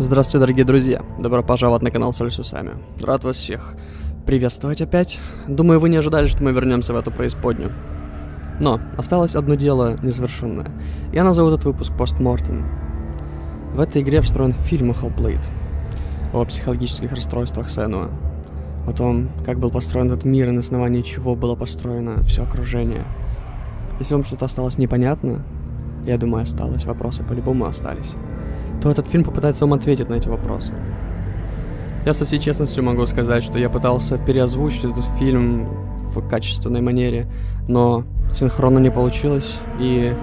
Здравствуйте, дорогие друзья! Добро пожаловать на канал Соль с Усами. Рад вас всех приветствовать опять. Думаю, вы не ожидали, что мы вернемся в эту преисподнюю. Но осталось одно дело незавершенное. Я назову этот выпуск Post-mortem. В этой игре встроен фильм Hellblade о психологических расстройствах Senua, о том, как был построен этот мир и на основании чего было построено все окружение. Если вам что-то осталось непонятно, я думаю, осталось, вопросы по-любому остались, то этот фильм попытается вам ответить на эти вопросы. Я со всей честностью могу сказать, что я пытался переозвучить этот фильм в качественной манере, но синхронно не получилось, и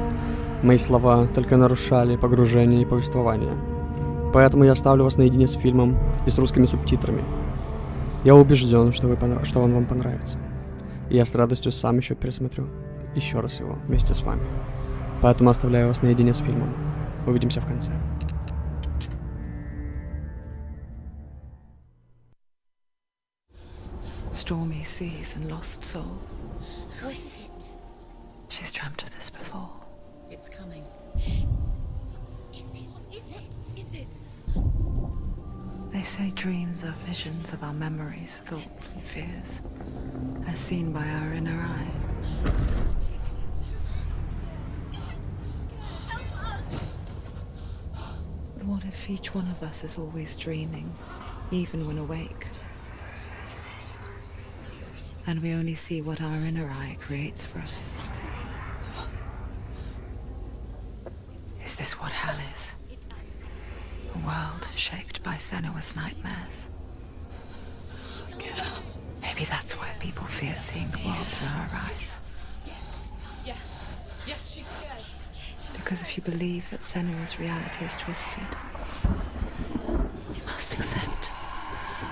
мои слова только нарушали погружение и повествование. Поэтому я оставлю вас наедине с фильмом и с русскими субтитрами. Я убежден, что он вам понравится. И я с радостью сам еще пересмотрю еще раз его вместе с вами. Поэтому оставляю вас наедине с фильмом. Увидимся в конце. Stormy seas and lost souls. Who is it? She's dreamt of this before. It's coming. Is it? Is it? Is it? They say dreams are visions of our memories, thoughts and fears, as seen by our inner eye. But what if each one of us is always dreaming, even when awake? And we only see what our inner eye creates for us. Is this what hell is? A world shaped by Senua's nightmares. Maybe that's why people fear seeing the world through her eyes. Yes, she's scared. Because if you believe that Senua's reality is twisted, you must accept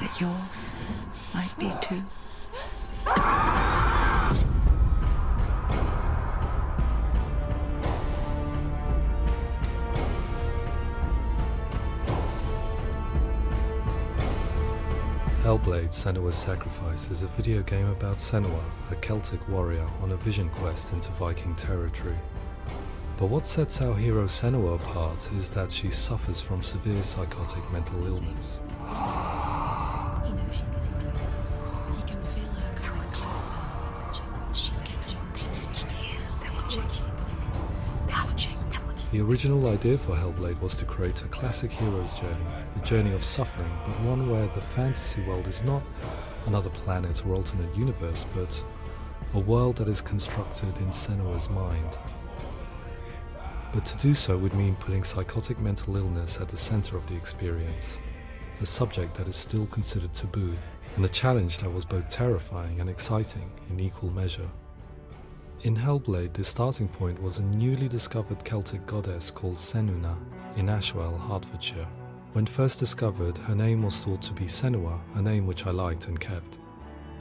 that yours might be too. Hellblade: Senua's Sacrifice is a video game about Senua, a Celtic warrior on a vision quest into Viking territory. But what sets our hero Senua apart is that she suffers from severe psychotic mental illness. He knows she's getting closer. He can feel her coming closer. She's getting closer. They're watching. The original idea for Hellblade was to create a classic hero's journey, a journey of suffering, but one where the fantasy world is not another planet or alternate universe, but a world that is constructed in Senua's mind. But to do so would mean putting psychotic mental illness at the center of the experience, a subject that is still considered taboo, and a challenge that was both terrifying and exciting in equal measure. In Hellblade, the starting point was a newly discovered Celtic goddess called Senua in Ashwell, Hertfordshire. When first discovered, her name was thought to be Senua, a name which I liked and kept.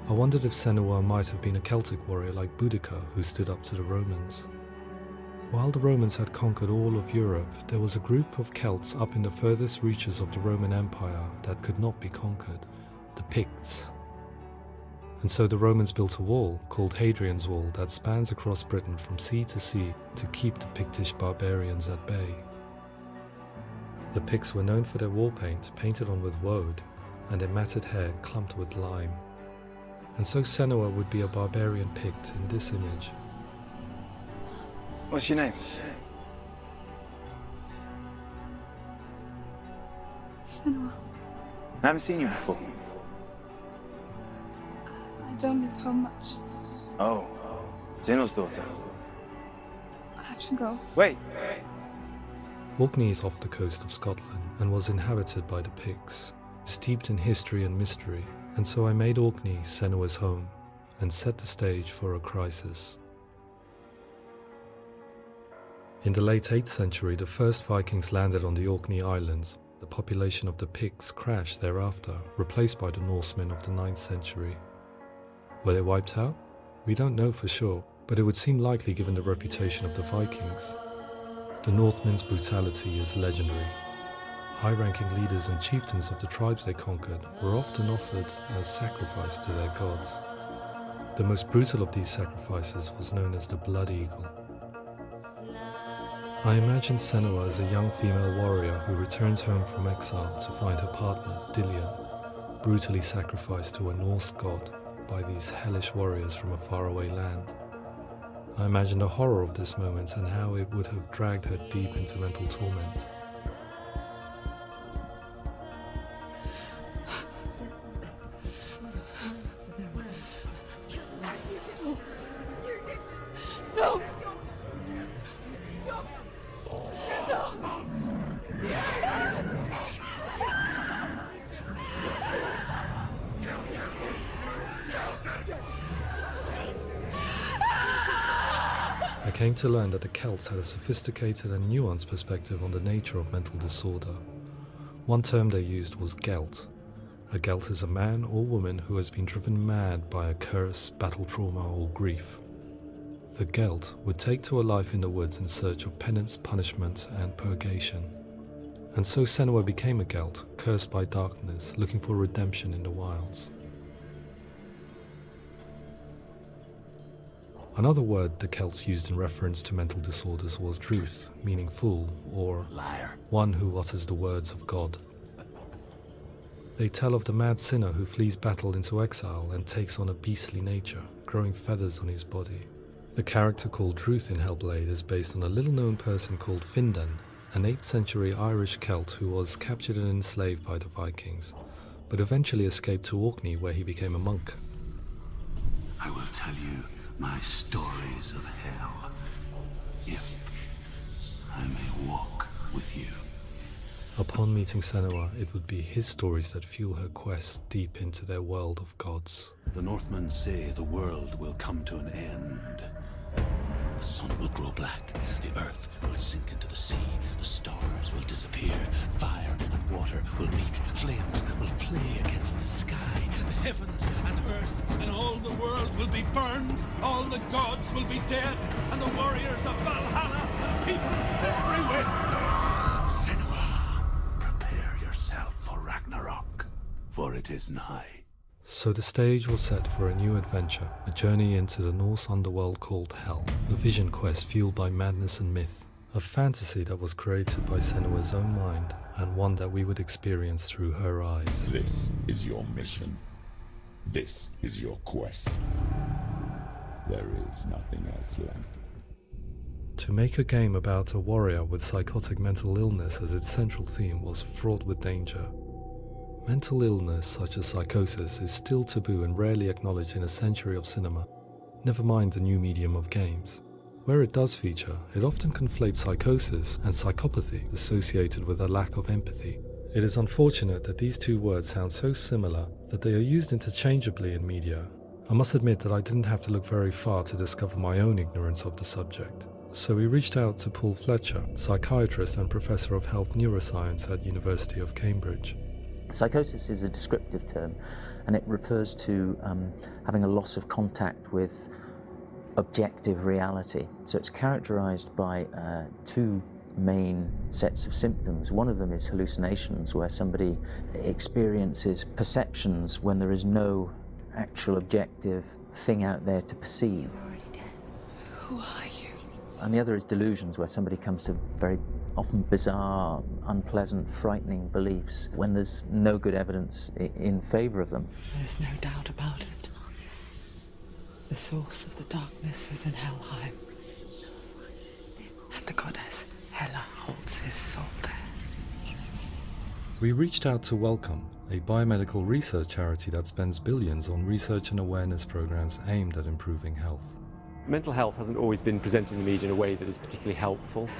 I wondered if Senua might have been a Celtic warrior like Boudica who stood up to the Romans. While the Romans had conquered all of Europe, there was a group of Celts up in the furthest reaches of the Roman Empire that could not be conquered, the Picts. And so the Romans built a wall, called Hadrian's Wall, that spans across Britain from sea to sea to keep the Pictish barbarians at bay. The Picts were known for their war paint, painted on with woad, and their matted hair clumped with lime. And so Senua would be a barbarian Pict in this image. What's your name? Senua. I haven't seen you before. I don't live home much. Oh, Zenua's daughter. I have to go. Wait! Orkney is off the coast of Scotland and was inhabited by the Picts, steeped in history and mystery, and so I made Orkney Senua's home and set the stage for a crisis. In the late 8th century, the first Vikings landed on the Orkney Islands. The population of the Picts crashed thereafter, replaced by the Norsemen of the 9th century. Were they wiped out? We don't know for sure, but it would seem likely given the reputation of the Vikings. The Northmen's brutality is legendary. High-ranking leaders and chieftains of the tribes they conquered were often offered as sacrifice to their gods. The most brutal of these sacrifices was known as the Blood Eagle. I imagine Senua as a young female warrior who returns home from exile to find her partner, Dillion, brutally sacrificed to a Norse god by these hellish warriors from a faraway land. I imagine the horror of this moment and how it would have dragged her deep into mental torment. I came to learn that the Celts had a sophisticated and nuanced perspective on the nature of mental disorder. One term they used was gelt. A gelt is a man or woman who has been driven mad by a curse, battle trauma, or grief. The gelt would take to a life in the woods in search of penance, punishment, and purgation. And so Senua became a gelt, cursed by darkness, looking for redemption in the wilds. Another word the Celts used in reference to mental disorders was druth, meaning fool, or liar, one who utters the words of God. They tell of the mad sinner who flees battle into exile and takes on a beastly nature, growing feathers on his body. The character called Druth in Hellblade is based on a little-known person called Findan, an 8th century Irish Celt who was captured and enslaved by the Vikings, but eventually escaped to Orkney where he became a monk. I will tell you my stories of hell, if I may walk with you. Upon meeting Senua, it would be his stories that fuel her quest deep into their world of gods. The Northmen say the world will come to an end. The sun will grow black, the earth will sink into the sea, the stars will disappear, fire and water will meet, flames will play against the sky, the heavens and earth and all the world will be burned, all the gods will be dead, and the warriors of Valhalla and people everywhere. Senua, prepare yourself for Ragnarok, for it is nigh. So the stage was set for a new adventure, a journey into the Norse underworld called Hell, a vision quest fueled by madness and myth, a fantasy that was created by Senua's own mind, and one that we would experience through her eyes. This is your mission. This is your quest. There is nothing else left. To make a game about a warrior with psychotic mental illness as its central theme was fraught with danger. Mental illness, such as psychosis, is still taboo and rarely acknowledged in a century of cinema, never mind the new medium of games. Where it does feature, it often conflates psychosis and psychopathy associated with a lack of empathy. It is unfortunate that these two words sound so similar that they are used interchangeably in media. I must admit that I didn't have to look very far to discover my own ignorance of the subject. So we reached out to Paul Fletcher, psychiatrist and professor of health neuroscience at University of Cambridge. Psychosis is a descriptive term, and it refers to having a loss of contact with objective reality. So it's characterized by two main sets of symptoms. One of them is hallucinations, where somebody experiences perceptions when there is no actual objective thing out there to perceive. You're already dead. Who are you? And the other is delusions, where somebody comes to very often bizarre, unpleasant, frightening beliefs when there's no good evidence in favor of them. There's no doubt about it. The source of the darkness is in Helheim. And the goddess Hela holds his soul there. We reached out to Welcome, a biomedical research charity that spends billions on research and awareness programs aimed at improving health. Mental health hasn't always been presented in the media in a way that is particularly helpful.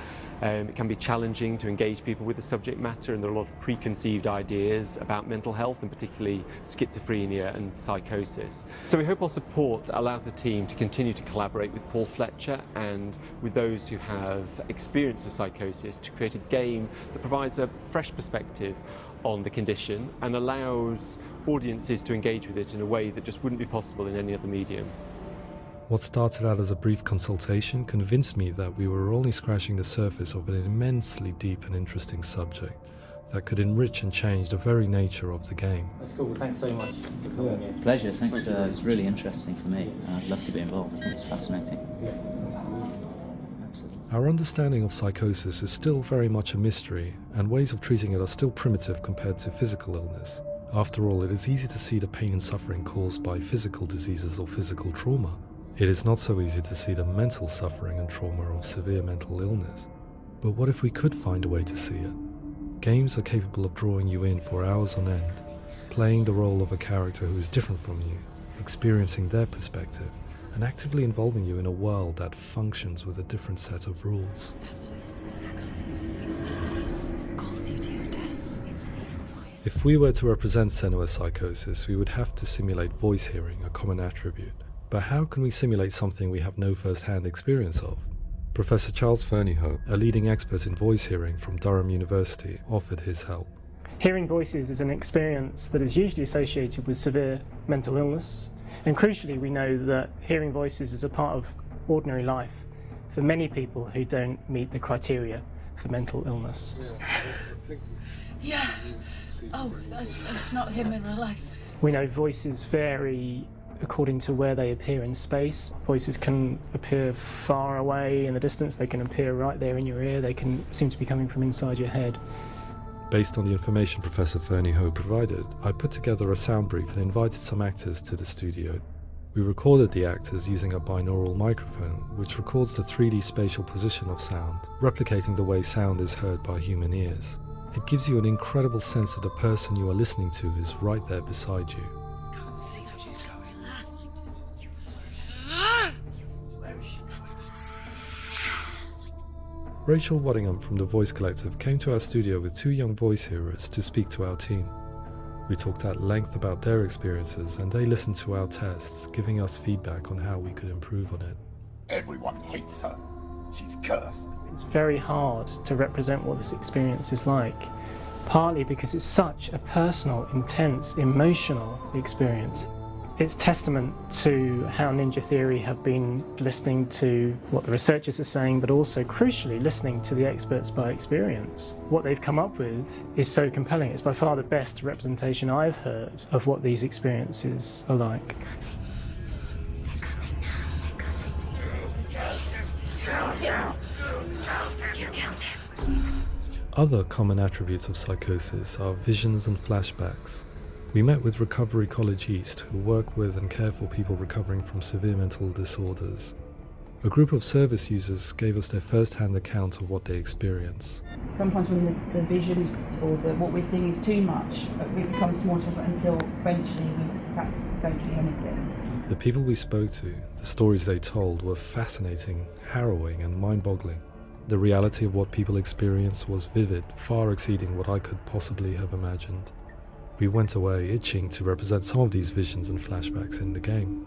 It can be challenging to engage people with the subject matter, and there are a lot of preconceived ideas about mental health, and particularly schizophrenia and psychosis. So we hope our support allows the team to continue to collaborate with Paul Fletcher and with those who have experience of psychosis to create a game that provides a fresh perspective on the condition and allows audiences to engage with it in a way that just wouldn't be possible in any other medium. What started out as a brief consultation convinced me that we were only scratching the surface of an immensely deep and interesting subject that could enrich and change the very nature of the game. That's cool. Thanks so much for coming here. Pleasure, thanks. It was really interesting for me. I'd love to be involved. I think it's fascinating. Yeah, absolutely. Our understanding of psychosis is still very much a mystery, and ways of treating it are still primitive compared to physical illness. After all, it is easy to see the pain and suffering caused by physical diseases or physical trauma. It is not so easy to see the mental suffering and trauma of severe mental illness. But what if we could find a way to see it? Games are capable of drawing you in for hours on end, playing the role of a character who is different from you, experiencing their perspective, and actively involving you in a world that functions with a different set of rules. That voice is not a kind. It's that voice calls you to your death. It's an evil voice. If we were to represent Senua's psychosis, we would have to simulate voice hearing, a common attribute. But how can we simulate something we have no first-hand experience of? Professor Charles Fernyhough, a leading expert in voice hearing from Durham University, offered his help. Hearing voices is an experience that is usually associated with severe mental illness, and crucially we know that hearing voices is a part of ordinary life for many people who don't meet the criteria for mental illness. Yeah. Oh, that's not him in real life. We know voices vary according to where they appear in space. Voices can appear far away in the distance, they can appear right there in your ear, they can seem to be coming from inside your head. Based on the information Professor Fernyhough provided, I put together a sound brief and invited some actors to the studio. We recorded the actors using a binaural microphone, which records the 3D spatial position of sound, replicating the way sound is heard by human ears. It gives you an incredible sense that the person you are listening to is right there beside you. Can't see how she's going. Rachel Waddingham from the Voice Collective came to our studio with 2 young voice hearers to speak to our team. We talked at length about their experiences, and they listened to our tests, giving us feedback on how we could improve on it. Everyone hates her. She's cursed. It's very hard to represent what this experience is like, partly because it's such a personal, intense, emotional experience. It's testament to how Ninja Theory have been listening to what the researchers are saying, but also crucially listening to the experts by experience. What they've come up with is so compelling. It's by far the best representation I've heard of what these experiences are like. Other common attributes of psychosis are visions and flashbacks. We met with Recovery College East, who work with and care for people recovering from severe mental disorders. A group of service users gave us their first-hand account of what they experience. Sometimes when the visions or what we're seeing is too much, it becomes more difficult until eventually we perhaps don't see anything. The people we spoke to, the stories they told, were fascinating, harrowing and mind-boggling. The reality of what people experienced was vivid, far exceeding what I could possibly have imagined. We went away itching to represent some of these visions and flashbacks in the game.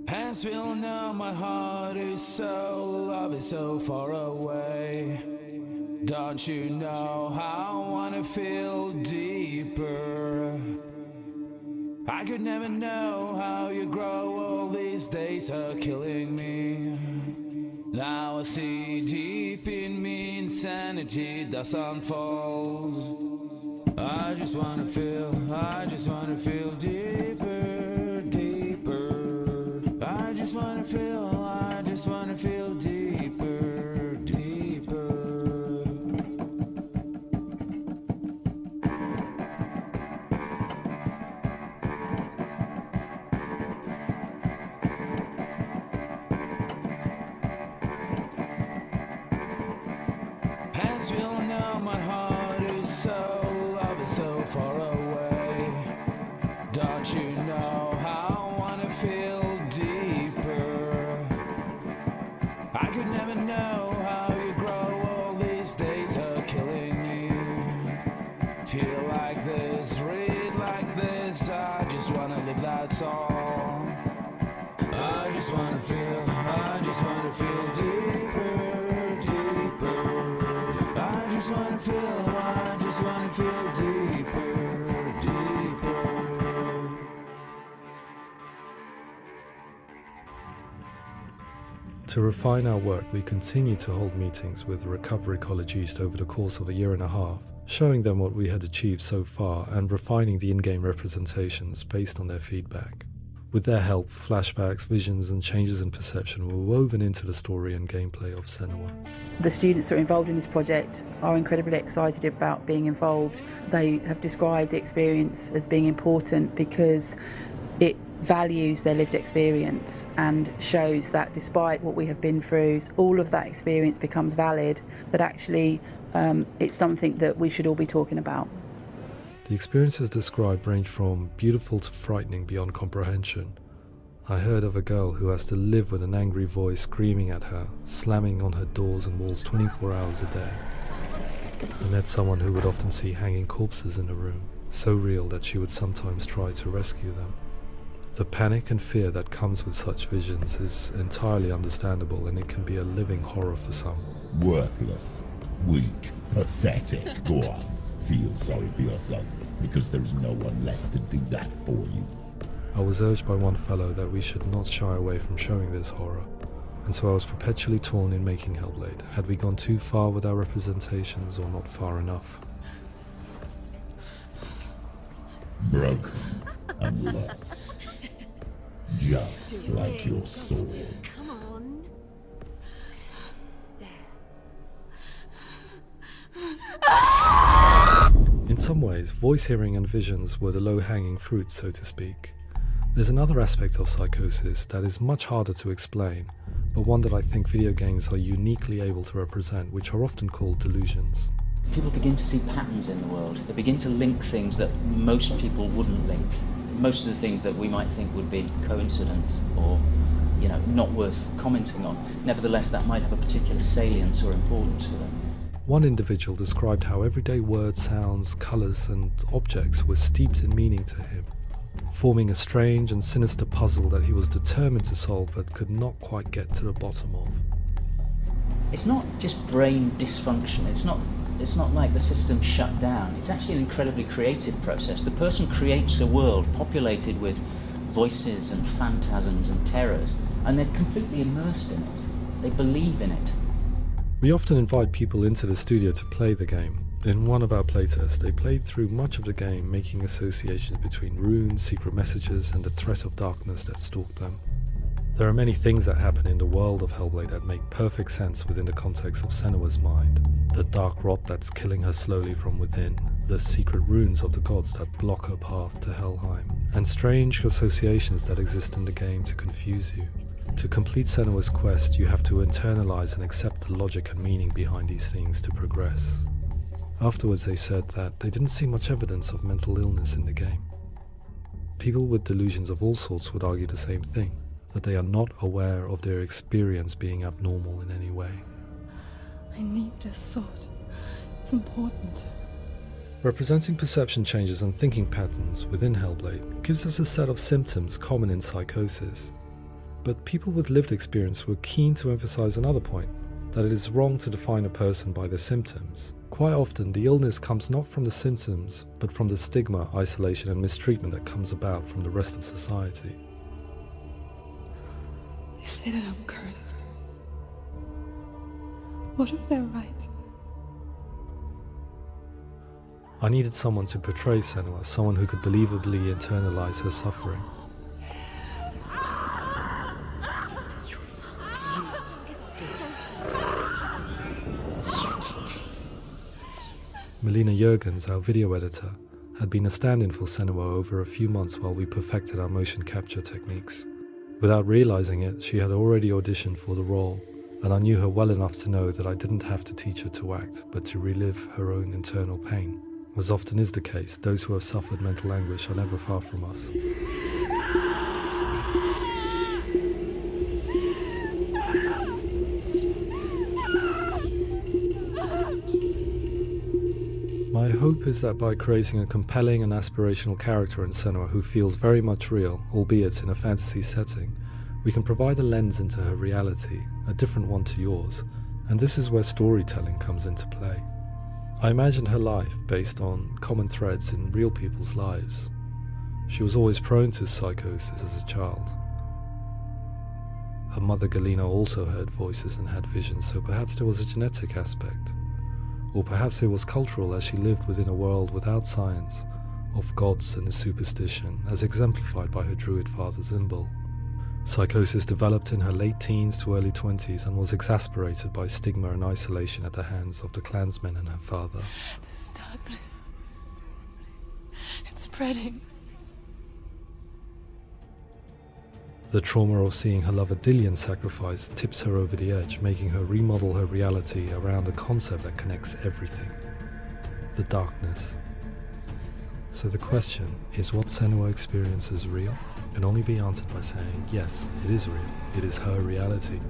Hands will know my heart is so, love is so far away. Don't you know how I wanna feel deeper? I could never know how you grow, all these days are killing me. Now I see deep in me insanity does unfold. I just wanna feel deeper, deeper. I just wanna feel deeper, deeper. Hands will know my heart is so, love is so far away. Don't you know how I wanna feel deeper? soul. I just wanna feel deeper, deeper. I just wanna feel deeper, deeper. To refine our work, we continue to hold meetings with Recovery College East over the course of a year and a half, showing them what we had achieved so far and refining the in-game representations based on their feedback. With their help, flashbacks, visions and changes in perception were woven into the story and gameplay of Senua. The students that are involved in this project are incredibly excited about being involved. They have described the experience as being important because it values their lived experience and shows that despite what we have been through, all of that experience becomes valid, that actually it's something that we should all be talking about. The experiences described range from beautiful to frightening beyond comprehension. I heard of a girl who has to live with an angry voice screaming at her, slamming on her doors and walls 24 hours a day. I met someone who would often see hanging corpses in a room, so real that she would sometimes try to rescue them. The panic and fear that comes with such visions is entirely understandable, and it can be a living horror for some. Worthless, weak, pathetic. Go on, feel sorry for yourself, because there is no one left to do that for you. I was urged by one fellow that we should not shy away from showing this horror, and so I was perpetually torn in making Hellblade. Had we gone too far with our representations or not far enough? Broken and lost. Just like your soul. Come on. In some ways, voice hearing and visions were the low-hanging fruit, so to speak. There's another aspect of psychosis that is much harder to explain, but one that I think video games are uniquely able to represent, which are often called delusions. People begin to see patterns in the world. They begin to link things that most people wouldn't link. Most of the things that we might think would be coincidence or, not worth commenting on. Nevertheless, that might have a particular salience or importance for them. One individual described how everyday words, sounds, colours and objects were steeped in meaning to him, forming a strange and sinister puzzle that he was determined to solve but could not quite get to the bottom of. It's not just brain dysfunction. It's not like the system shut down. It's actually an incredibly creative process. The person creates a world populated with voices and phantasms and terrors, and they're completely immersed in it. They believe in it. We often invite people into the studio to play the game. In one of our playtests, they played through much of the game, making associations between runes, secret messages, and the threat of darkness that stalked them. There are many things that happen in the world of Hellblade that make perfect sense within the context of Senua's mind. The dark rot that's killing her slowly from within, the secret runes of the gods that block her path to Helheim, and strange associations that exist in the game to confuse you. To complete Senua's quest, you have to internalize and accept the logic and meaning behind these things to progress. Afterwards, they said that they didn't see much evidence of mental illness in the game. People with delusions of all sorts would argue the same thing, that they are not aware of their experience being abnormal in any way. I need this sword. It's important. Representing perception changes and thinking patterns within Hellblade gives us a set of symptoms common in psychosis. But people with lived experience were keen to emphasize another point, that it is wrong to define a person by their symptoms. Quite often, the illness comes not from the symptoms, but from the stigma, isolation and mistreatment that comes about from the rest of society. They say that I'm cursed. What if they're right? I needed someone to portray Senua, someone who could believably internalize her suffering. Melina Jurgens, our video editor, had been a stand-in for Senua over a few months while we perfected our motion capture techniques. Without realizing it, she had already auditioned for the role, and I knew her well enough to know that I didn't have to teach her to act, but to relive her own internal pain. As often is the case, those who have suffered mental anguish are never far from us. My My hope is that by creating a compelling and aspirational character in Senua who feels very much real, albeit in a fantasy setting, we can provide a lens into her reality, a different one to yours, and this is where storytelling comes into play. I imagined her life based on common threads in real people's lives. She was always prone to psychosis as a child. Her mother Galina also heard voices and had visions, so perhaps there was a genetic aspect. Or perhaps it was cultural, as she lived within a world without science, of gods and a superstition, as exemplified by her druid father Zimbal. Psychosis developed in her late teens to early 20s and was exacerbated by stigma and isolation at the hands of the clansmen and her father. This darkness. It's spreading. The trauma of seeing her lover Dillian sacrificed tips her over the edge, making her remodel her reality around a concept that connects everything: the darkness. So the question is, what Senua experiences real? Can only be answered by saying, yes, it is real. It is her reality.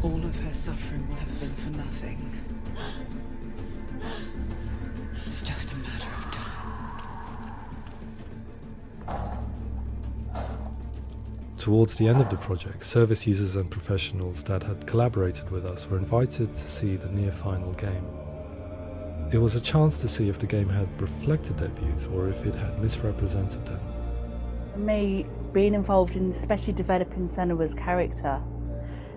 All of her suffering will have been for nothing. It's just a matter of time. Towards the end of the project, service users and professionals that had collaborated with us were invited to see the near-final game. It was a chance to see if the game had reflected their views or if it had misrepresented them. For me, being involved in especially developing Senua's character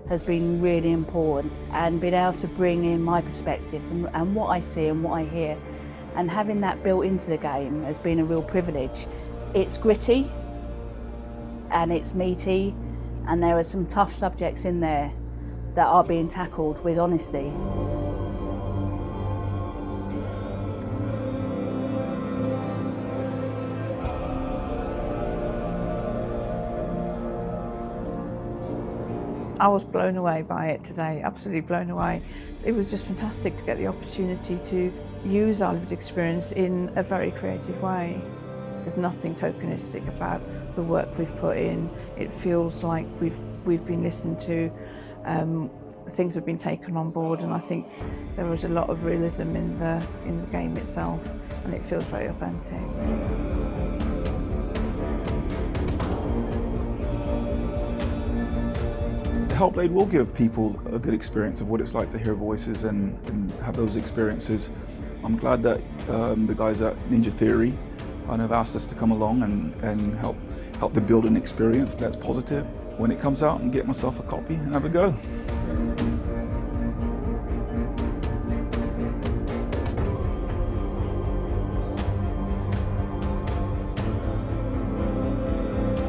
has been really important, and being able to bring in my perspective and what I see and what I hear, and having that built into the game has been a real privilege. It's gritty and it's meaty, and there are some tough subjects in there that are being tackled with honesty. I was blown away by it today, absolutely blown away. It was just fantastic to get the opportunity to use our lived experience in a very creative way. There's nothing tokenistic about the work we've put in. It feels like we've been listened to, things have been taken on board, and I think there was a lot of realism in the game itself, and it feels very authentic. Hellblade will give people a good experience of what it's like to hear voices and have those experiences. I'm glad that the guys at Ninja Theory kind of asked us to come along and help them build an experience that's positive when it comes out, and get myself a copy and have a go.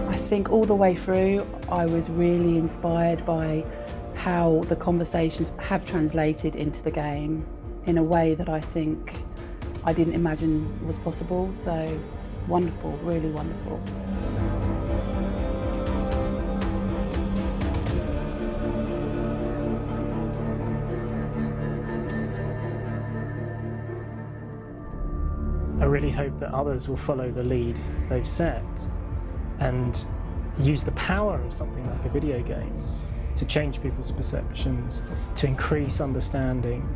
I think all the way through I was really inspired by how the conversations have translated into the game in a way that I think I didn't imagine was possible. So wonderful, really wonderful. I really hope that others will follow the lead they've set and use the power of something like a video game to change people's perceptions, to increase understanding,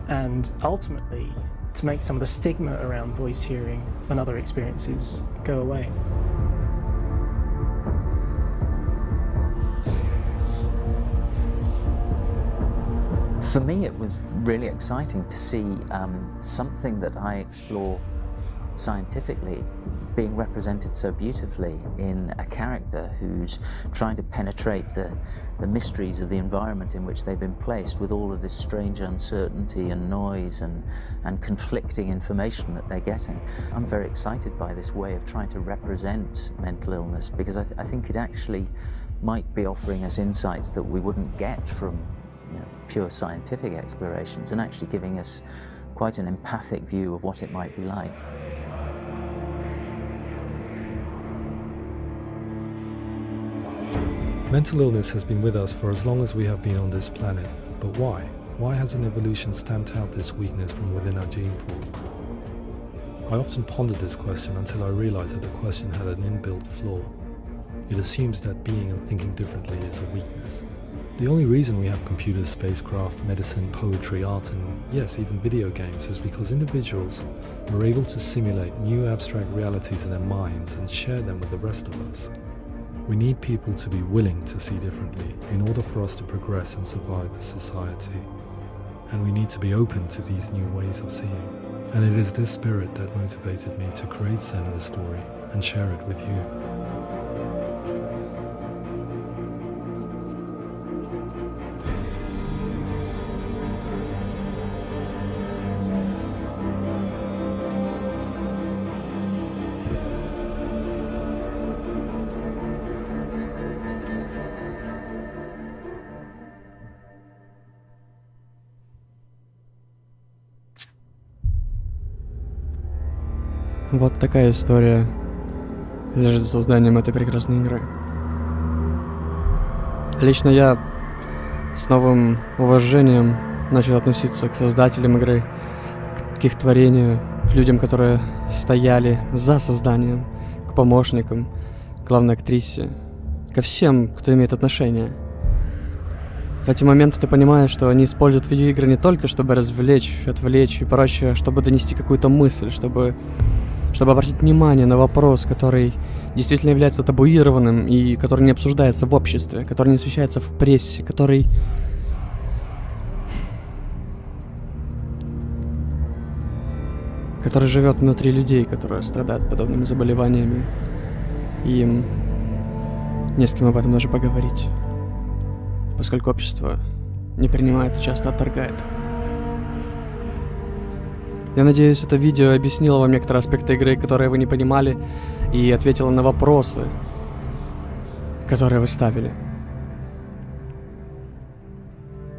and ultimately to make some of the stigma around voice hearing and other experiences go away. For me, it was really exciting to see something that I explore scientifically being represented so beautifully in a character who's trying to penetrate the mysteries of the environment in which they've been placed, with all of this strange uncertainty and noise and conflicting information that they're getting. I'm very excited by this way of trying to represent mental illness, because I think it actually might be offering us insights that we wouldn't get from pure scientific explorations, and actually giving us quite an empathic view of what it might be like. Mental illness has been with us for as long as we have been on this planet, but why? Why hasn't evolution stamped out this weakness from within our gene pool? I often pondered this question until I realized that the question had an inbuilt flaw. It assumes that being and thinking differently is a weakness, The only reason we have computers, spacecraft, medicine, poetry, art, and yes, even video games is because individuals are able to simulate new abstract realities in their minds and share them with the rest of us. We need people to be willing to see differently in order for us to progress and survive as society. And we need to be open to these new ways of seeing. And it is this spirit that motivated me to create Senua's story and share it with you. Вот такая история лежит за созданием этой прекрасной игры. Лично я с новым уважением начал относиться к создателям игры, к их творению, к людям, которые стояли за созданием, к помощникам, к главной актрисе, ко всем, кто имеет отношение. В эти моменты ты понимаешь, что они используют видеоигры не только чтобы развлечь, отвлечь и прочее, чтобы донести какую-то мысль, чтобы обратить внимание на вопрос, который действительно является табуированным и который не обсуждается в обществе, который не освещается в прессе, который живет внутри людей, которые страдают подобными заболеваниями, и им не с кем об этом даже поговорить, поскольку общество не принимает и часто отторгает их. Я надеюсь, это видео объяснило вам некоторые аспекты игры, которые вы не понимали, и ответило на вопросы, которые вы ставили.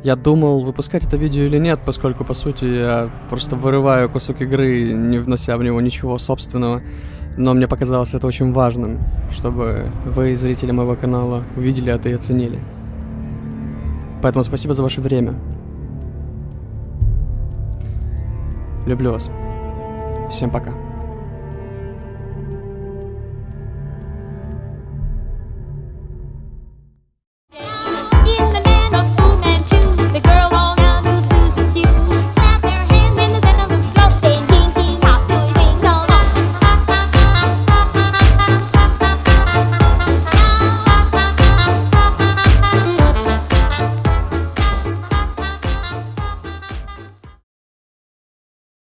Я думал, выпускать это видео или нет, поскольку, по сути, я просто вырываю кусок игры, не внося в него ничего собственного, но мне показалось это очень важным, чтобы вы, зрители моего канала, увидели это и оценили. Поэтому спасибо за ваше время. Люблю вас. Всем пока.